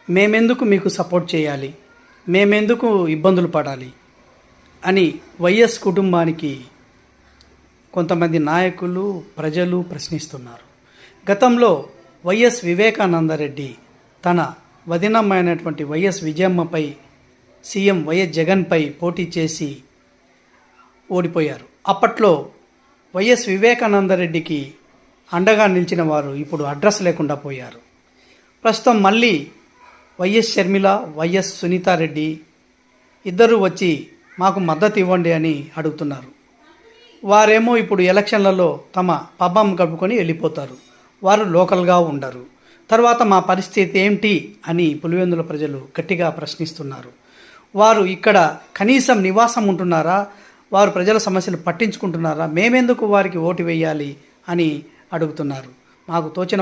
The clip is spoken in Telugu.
మేమెందుకు మీకు సపోర్ట్ చేయాలి, మేమెందుకు ఇబ్బందులు పడాలి అని వైఎస్ కుటుంబానికి కొంతమంది నాయకులు, ప్రజలు ప్రశ్నిస్తున్నారు. గతంలో వైఎస్ వివేకానందరెడ్డి తన వదినమ్మైనటువంటి వైఎస్ విజయమ్మపై సీఎం వైఎస్ జగన్పై పోటీ చేసి ఓడిపోయారు. అప్పట్లో వైఎస్ వివేకానందరెడ్డికి అండగా నిలిచిన వారు ఇప్పుడు అడ్రస్ లేకుండా పోయారు. ప్రస్తుతం మళ్ళీ వైఎస్ షర్మిల, వైఎస్ సునీతారెడ్డి ఇద్దరు వచ్చి మాకు మద్దతు ఇవ్వండి అని అడుగుతున్నారు. వారేమో ఇప్పుడు ఎలక్షన్లలో తమ పబ్బం గడుపుకొని వెళ్ళిపోతారు. వారు లోకల్గా ఉండరు. తర్వాత మా పరిస్థితి ఏమిటి అని పులివెందుల ప్రజలు గట్టిగా ప్రశ్నిస్తున్నారు. వారు ఇక్కడ కనీసం నివాసం ఉంటున్నారా? వారు ప్రజల సమస్యలు పట్టించుకుంటున్నారా? మేమెందుకు వారికి ఓటు వేయాలి అని అడుగుతున్నారు. మాకు తోచిన